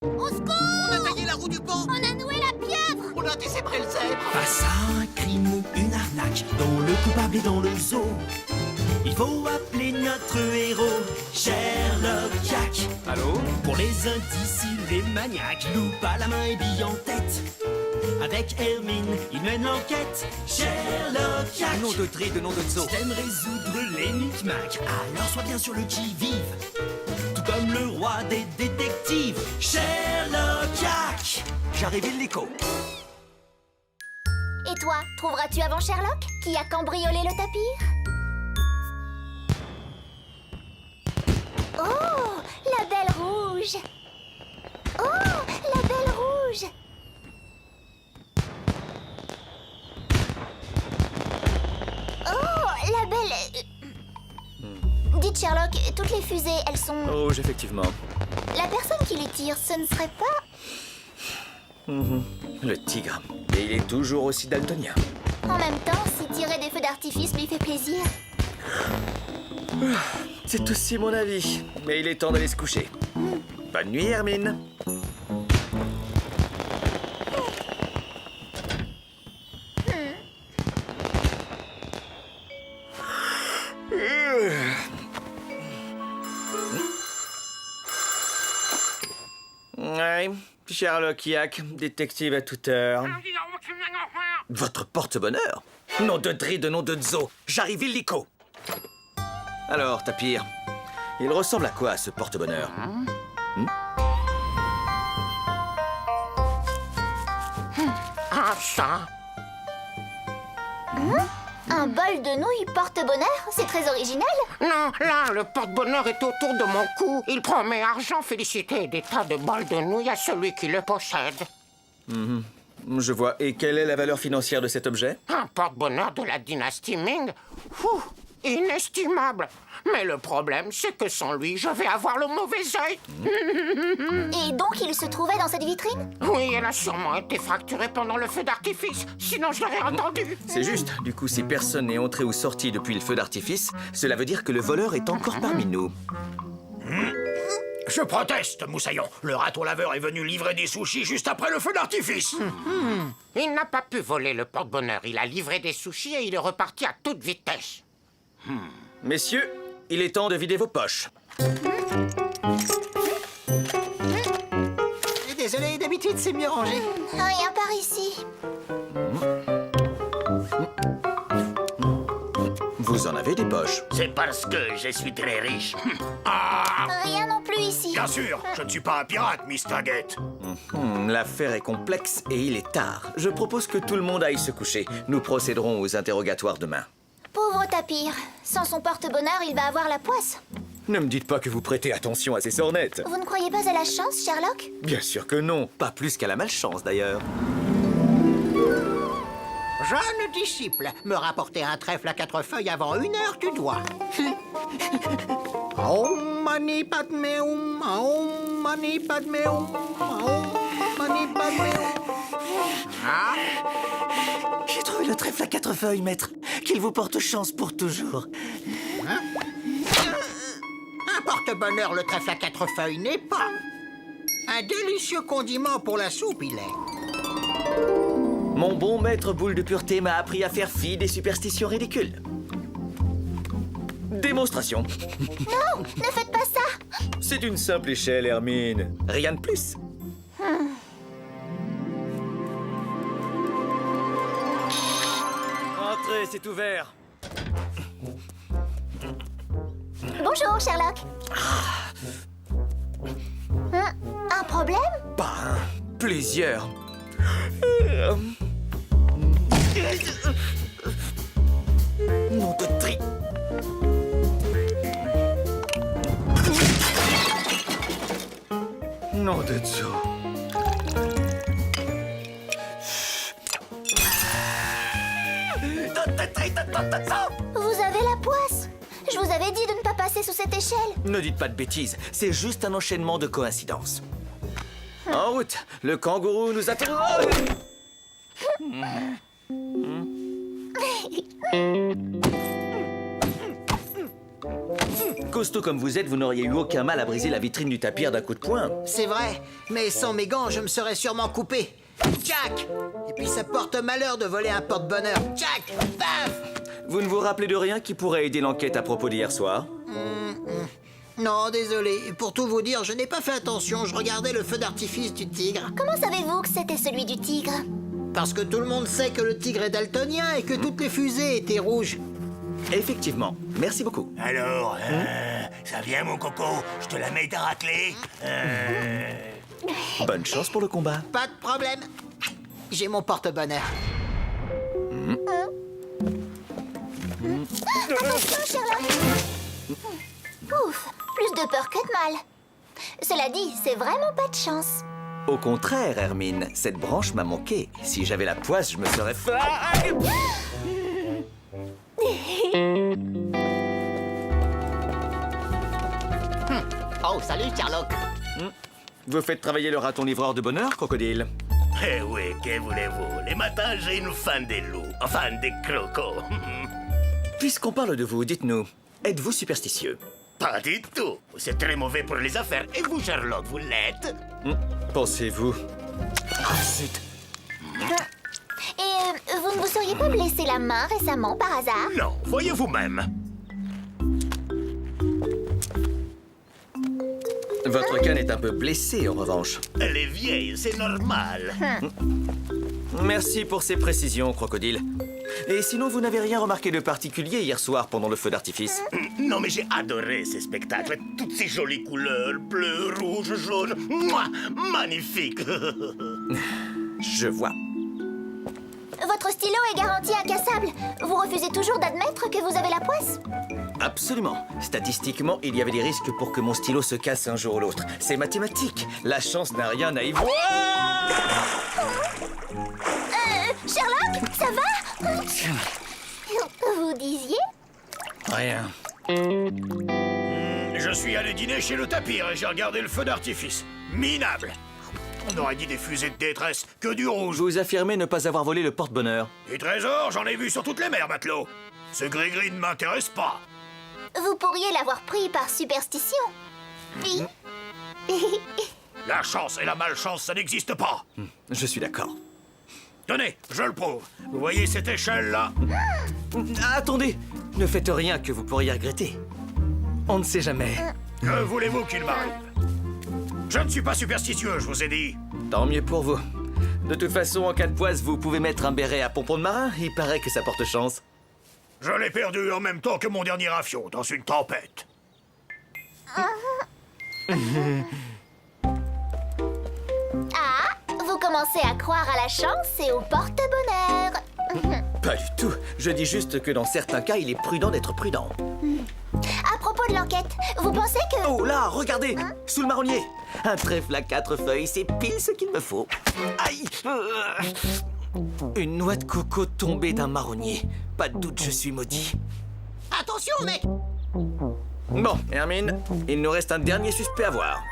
Au secours! On a taillé la roue du pont! On a noué la pieuvre! On a décébré le zèbre! Face à un crime ou une arnaque dont le coupable est dans le zoo, il faut appeler notre héros, Sherlock Jack. Allô? Pour les indices, il est maniaque, loupe à la main et bille en tête. Avec Hermine, il mène l'enquête, Sherlock Jack. Nom de Dre, de nom de Zo. T'aimes résoudre l'énigme, alors sois bien sur le qui-vive. Tout comme le roi des détectives, Sherlock Jack. J'arrive illico. Et toi, trouveras-tu avant Sherlock qui a cambriolé le tapir? Oh, la belle rouge! Oh, la belle rouge! Oh, la belle... Dites Sherlock, toutes les fusées, elles sont... Rouge, effectivement. La personne qui les tire, ce ne serait pas... Le tigre. Et il est toujours aussi daltonien. En même temps, si tirer des feux d'artifice lui fait plaisir. C'est aussi mon avis. Mais il est temps d'aller se coucher. Bonne nuit, Hermine. Ouais, Sherlock Jack, détective à toute heure. Votre porte-bonheur? Nom de Dre, de nom de Zo. J'arrive illico. Alors, Tapir, il ressemble à quoi, ce porte-bonheur? Ah, ça. Un bol de nouilles porte-bonheur? C'est très original. Non, là, le porte-bonheur est autour de mon cou. Il promet argent, félicité et des tas de bols de nouilles à celui qui le possède. Je vois. Et quelle est la valeur financière de cet objet? Un porte-bonheur de la dynastie Ming? Ouh, inestimable. Mais le problème, c'est que sans lui, je vais avoir le mauvais œil. Et donc, il se trouvait dans cette vitrine? Oui, elle a sûrement été fracturée pendant le feu d'artifice. Sinon, je l'aurais entendu. C'est juste. Du coup, si personne n'est entré ou sorti depuis le feu d'artifice, cela veut dire que le voleur est encore parmi nous. Je proteste, Moussaillon. Le raton laveur est venu livrer des sushis juste après le feu d'artifice. Il n'a pas pu voler le porte-bonheur. Il a livré des sushis et il est reparti à toute vitesse. Messieurs, il est temps de vider vos poches. Désolé, d'habitude, c'est mieux rangé. Rien par ici. Vous en avez des poches. C'est parce que je suis très riche. Rien non plus ici. Bien sûr, je ne suis pas un pirate, Miss Target. L'affaire est complexe et il est tard. Je propose que tout le monde aille se coucher. Nous procéderons aux interrogatoires demain. Pauvre Tapir. Sans son porte-bonheur, il va avoir la poisse. Ne me dites pas que vous prêtez attention à ces sornettes. Vous ne croyez pas à la chance, Sherlock? Bien sûr que non. Pas plus qu'à la malchance, d'ailleurs. Jeune disciple, me rapporter un trèfle à 4 feuilles avant 1 heure, tu dois. Om mani padme hum, om mani padme hum, om mani padme hum. J'ai trouvé le trèfle à 4 feuilles, maître. Qu'il vous porte chance pour toujours. Un porte-bonheur, le trèfle à 4 feuilles n'est pas. Un délicieux condiment pour la soupe, il est. Mon bon maître boule de pureté m'a appris à faire fi des superstitions ridicules. Démonstration. Non, ne faites pas ça. C'est une simple échelle, Hermine. Rien de plus. Entrez, c'est ouvert. Bonjour, Sherlock. Un problème? Pas un, plusieurs. Nom de tri. Nom de Dieu. Vous avez la poisse. Je vous avais dit de ne pas passer sous cette échelle. Ne dites pas de bêtises, c'est juste un enchaînement de coïncidences. En route, le kangourou nous attend. Costaud comme vous êtes, vous n'auriez eu aucun mal à briser la vitrine du tapir d'un coup de poing. C'est vrai, mais sans mes gants, je me serais sûrement coupé. Tchac! Et puis ça porte malheur de voler un porte-bonheur. Tchac! Paf! Vous ne vous rappelez de rien qui pourrait aider l'enquête à propos d'hier soir? Non, désolé. Pour tout vous dire, je n'ai pas fait attention. Je regardais le feu d'artifice du tigre. Comment savez-vous que c'était celui du tigre? Parce que tout le monde sait que le tigre est daltonien et que toutes les fusées étaient rouges. Effectivement. Merci beaucoup. Alors, ça vient, mon coco? Je te la mets ta raclée? Bonne chance pour le combat. Pas de problème. J'ai mon porte-bonheur. Attention, Sherlock. Ouf, plus de peur que de mal. Cela dit, c'est vraiment pas de chance. Au contraire, Hermine, cette branche m'a manqué. Si j'avais la poisse, je me serais fait... Oh, salut, Sherlock. Vous faites travailler le raton livreur de bonheur, Crocodile? Eh oui, que voulez-vous? Les matins, j'ai une fan des loups. Enfin, des crocos. Puisqu'on parle de vous, dites-nous, êtes-vous superstitieux? Pas du tout. C'est très mauvais pour les affaires. Et vous, Sherlock, vous l'êtes? Pensez-vous? Ah, zut! Et vous ne vous seriez pas blessé la main récemment, par hasard? Non, voyez vous-même. Votre canne est un peu blessée, en revanche. Elle est vieille, c'est normal. Merci pour ces précisions, Crocodile. Et sinon, vous n'avez rien remarqué de particulier hier soir pendant le feu d'artifice? Non, mais j'ai adoré ces spectacles. Toutes ces jolies couleurs, bleu, rouge, jaune. Mouah, magnifique. Je vois. Votre stylo est garanti incassable. Vous refusez toujours d'admettre que vous avez la poisse? Absolument. Statistiquement, il y avait des risques pour que mon stylo se casse un jour ou l'autre. C'est mathématique. La chance n'a rien à y voir. Sherlock, ça va? Vous disiez? Rien. Je suis allé dîner chez le tapir et j'ai regardé le feu d'artifice. Minable. On aurait dit des fusées de détresse, que du rouge. Vous affirmez ne pas avoir volé le porte-bonheur. Des trésors, j'en ai vu sur toutes les mers, matelot. Ce gris-gris ne m'intéresse pas. Vous pourriez l'avoir pris par superstition. Oui. La chance et la malchance, ça n'existe pas. Je suis d'accord. Tenez, je le prouve. Vous voyez cette échelle-là? Attendez, ne faites rien que vous pourriez regretter. On ne sait jamais. Que voulez-vous qu'il m'arrive? Je ne suis pas superstitieux, je vous ai dit. Tant mieux pour vous. De toute façon, en cas de poisse, vous pouvez mettre un béret à pompon de marin. Il paraît que ça porte chance. Je l'ai perdu en même temps que mon dernier avion, dans une tempête. Ah, vous commencez à croire à la chance et au porte-bonheur. Pas du tout. Je dis juste que dans certains cas, il est prudent d'être prudent. À propos de l'enquête, vous pensez que... Oh là, regardez! Sous le marronnier! Un trèfle à 4 feuilles, c'est pile ce qu'il me faut. Aïe! Une noix de coco tombée d'un marronnier. Pas de doute, je suis maudit. Attention, mec! Bon, Hermine, il nous reste un dernier suspect à voir.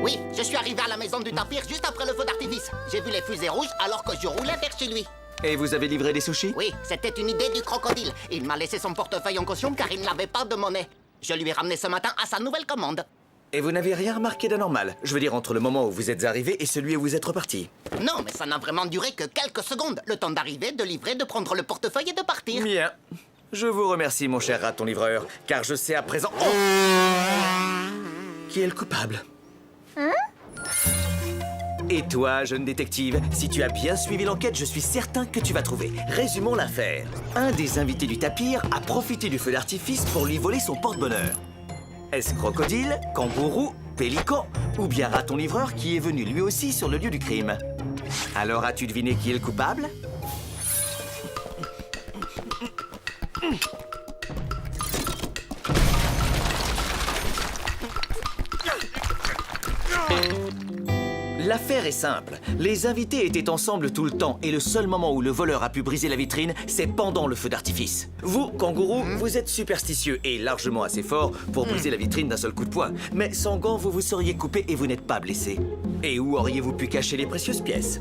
Oui, je suis arrivé à la maison du tapir juste après le feu d'artifice. J'ai vu les fusées rouges alors que je roulais vers chez lui. Et vous avez livré des sushis? Oui, c'était une idée du crocodile. Il m'a laissé son portefeuille en caution car il n'avait pas de monnaie. Je lui ai ramené ce matin à sa nouvelle commande. Et vous n'avez rien remarqué d'anormal? Je veux dire, entre le moment où vous êtes arrivé et celui où vous êtes reparti. Non, mais ça n'a vraiment duré que quelques secondes. Le temps d'arriver, de livrer, de prendre le portefeuille et de partir. Bien. Je vous remercie, mon cher raton livreur, car je sais à présent... Oh! Qui est le coupable? Et toi, jeune détective, si tu as bien suivi l'enquête, je suis certain que tu vas trouver. Résumons l'affaire. Un des invités du tapir a profité du feu d'artifice pour lui voler son porte-bonheur. Est-ce crocodile, kangourou, pélican ou bien raton livreur qui est venu lui aussi sur le lieu du crime? Alors as-tu deviné qui est le coupable? L'affaire est simple. Les invités étaient ensemble tout le temps et le seul moment où le voleur a pu briser la vitrine, c'est pendant le feu d'artifice. Vous, kangourou, vous êtes superstitieux et largement assez fort pour briser la vitrine d'un seul coup de poing. Mais sans gants, vous vous seriez coupé et vous n'êtes pas blessé. Et où auriez-vous pu cacher les précieuses pièces?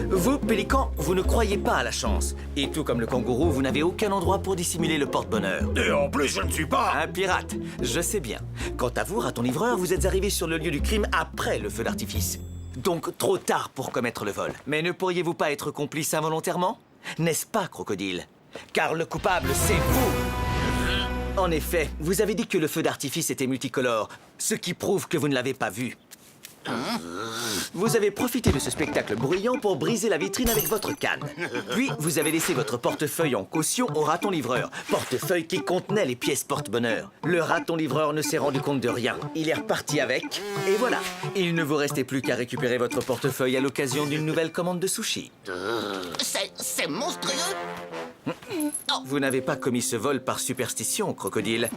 Vous, pélican, vous ne croyez pas à la chance. Et tout comme le kangourou, vous n'avez aucun endroit pour dissimuler le porte-bonheur. Et en plus, je ne suis pas... Un pirate, je sais bien. Quant à vous, raton-livreur, vous êtes arrivé sur le lieu du crime après le feu d'artifice. Donc trop tard pour commettre le vol. Mais ne pourriez-vous pas être complice involontairement? N'est-ce pas, crocodile? Car le coupable, c'est vous! En effet, vous avez dit que le feu d'artifice était multicolore, ce qui prouve que vous ne l'avez pas vu. Vous avez profité de ce spectacle bruyant pour briser la vitrine avec votre canne. Puis, vous avez laissé votre portefeuille en caution au raton-livreur. Portefeuille qui contenait les pièces porte-bonheur. Le raton-livreur ne s'est rendu compte de rien. Il est reparti avec, et voilà. Il ne vous restait plus qu'à récupérer votre portefeuille à l'occasion d'une nouvelle commande de sushi. C'est monstrueux. Vous n'avez pas commis ce vol par superstition, crocodile.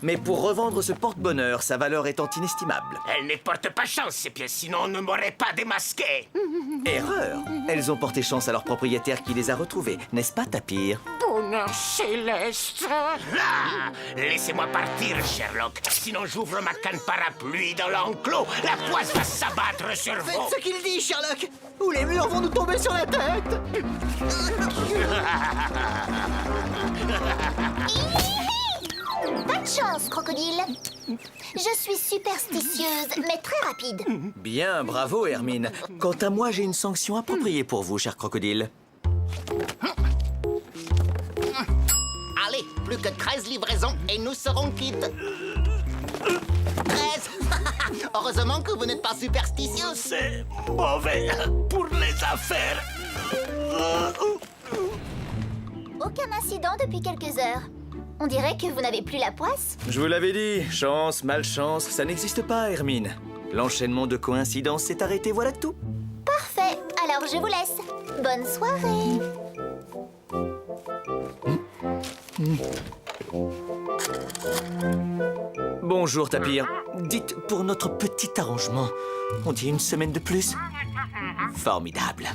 Mais pour revendre ce porte-bonheur, sa valeur étant inestimable. Elles ne portent pas chance, ces pièces, sinon on ne m'aurait pas démasqué. Erreur! Elles ont porté chance à leur propriétaire qui les a retrouvées, n'est-ce pas, Tapir? Bonheur céleste. Ah, laissez-moi partir, Sherlock. Sinon j'ouvre ma canne parapluie dans l'enclos. La poisse va s'abattre sur vous. Faites ce qu'il dit, Sherlock, ou les murs vont nous tomber sur la tête. Pas de chance, crocodile. Je suis superstitieuse, mais très rapide. Bien, bravo, Hermine. Quant à moi, j'ai une sanction appropriée pour vous, cher crocodile. Allez, plus que 13 livraisons et nous serons quittes. 13. Heureusement que vous n'êtes pas superstitieux. C'est mauvais pour les affaires. Aucun incident depuis quelques heures. On dirait que vous n'avez plus la poisse. Je vous l'avais dit, chance, malchance, ça n'existe pas, Hermine. L'enchaînement de coïncidences s'est arrêté, voilà tout. Parfait, alors je vous laisse. Bonne soirée. Bonjour, Tapir. Dites, pour notre petit arrangement, on dit une semaine de plus? Formidable.